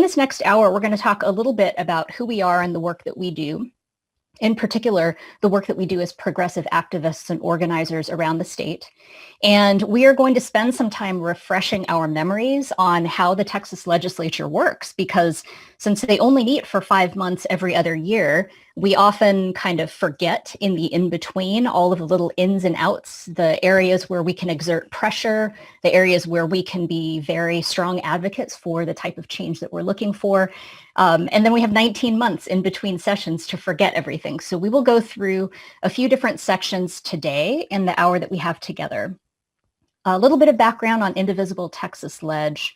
this next hour, we're going to talk a little bit about who we are and the work that we do. In particular, the work that we do as progressive activists and organizers around the state. And we are going to spend some time refreshing our memories on how the Texas legislature works, because since they only meet for 5 months every other year, we often kind of forget in the in-between all of the little ins and outs, the areas where we can exert pressure, the areas where we can be very strong advocates for the type of change that we're looking for. And then we have 19 months in between sessions to forget everything. So we will go through a few different sections today in the hour that we have together. A little bit of background on Indivisible Texas Lege.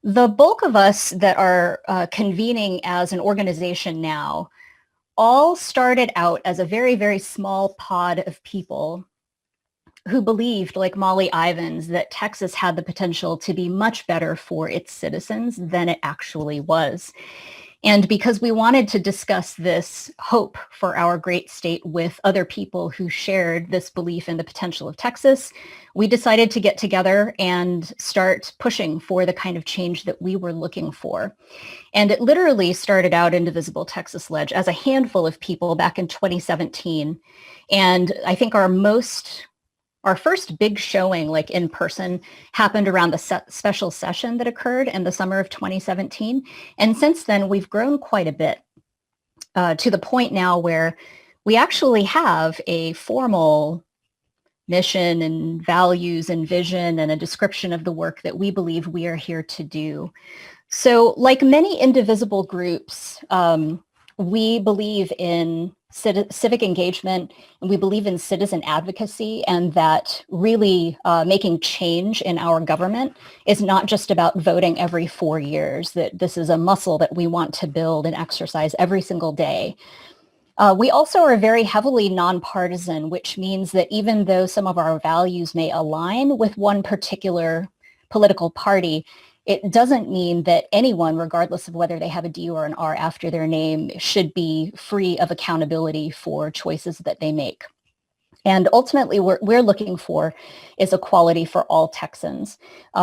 The bulk of us that are convening as an organization now all started out as a very, very small pod of people who believed, like Molly Ivins, that Texas had the potential to be much better for its citizens than it actually was. And because we wanted to discuss this hope for our great state with other people who shared this belief in the potential of Texas, we decided to get together and start pushing for the kind of change that we were looking for. And it literally started out Indivisible Texas Lege as a handful of people back in 2017. And I think our first big showing, like in person, happened around the special session that occurred in the summer of 2017. And since then, we've grown quite a bit to the point now where we actually have a formal mission and values and vision and a description of the work that we believe we are here to do. So like many indivisible groups, we believe in civic engagement, and we believe in citizen advocacy, and that really making change in our government is not just about voting every 4 years, that this is a muscle that we want to build and exercise every single day. We also are very heavily nonpartisan, which means that even though some of our values may align with one particular political party, it doesn't mean that anyone, regardless of whether they have a D or an R after their name, should be free of accountability for choices that they make. And ultimately, what we're looking for is equality for all Texans.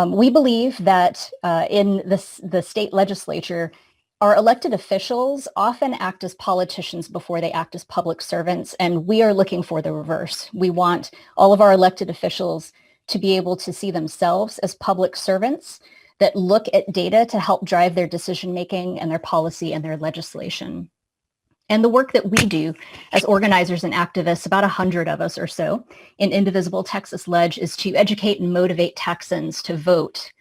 We believe that in the state legislature, our elected officials often act as politicians before they act as public servants, and we are looking for the reverse. We want all of our elected officials to be able to see themselves as public servants that look at data to help drive their decision-making and their policy and their legislation. And the work that we do as organizers and activists, about 100 of us or so, in Indivisible Texas Lege, is to educate and motivate Texans to vote.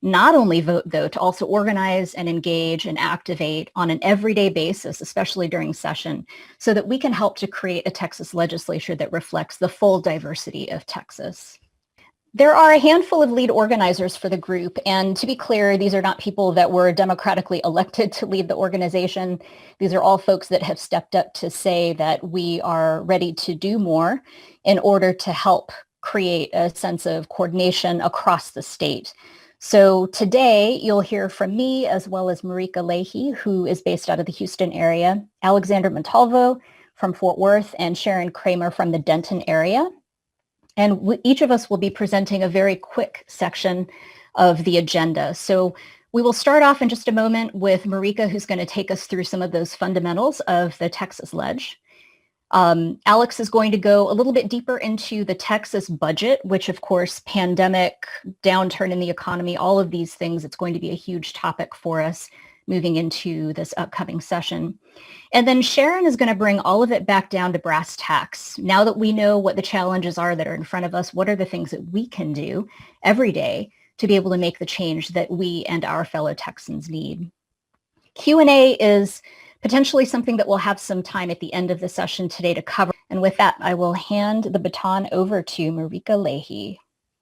Not only vote, though, to also organize and engage and activate on an everyday basis, especially during session, so that we can help to create a Texas legislature that reflects the full diversity of Texas. There are a handful of lead organizers for the group, and to be clear, these are not people that were democratically elected to lead the organization. These are all folks that have stepped up to say that we are ready to do more in order to help create a sense of coordination across the state. So today, you'll hear from me as well as Marika Lege, who is based out of the Houston area, Alexander Montalvo from Fort Worth, and Sharon Kramer from the Denton area. And each of us will be presenting a very quick section of the agenda. So we will start off in just a moment with Marika, who's going to take us through some of those fundamentals of the Texas Lege. Alex is going to go a little bit deeper into the Texas budget, which of course, pandemic, downturn in the economy, all of these things, it's going to be a huge topic for us moving into this upcoming session. And then Sharon is going to bring all of it back down to brass tacks. Now that we know what the challenges are that are in front of us, what are the things that we can do every day to be able to make the change that we and our fellow Texans need? Q&A is potentially something that we'll have some time at the end of the session today to cover. And with that, I will hand the baton over to Marika Lege.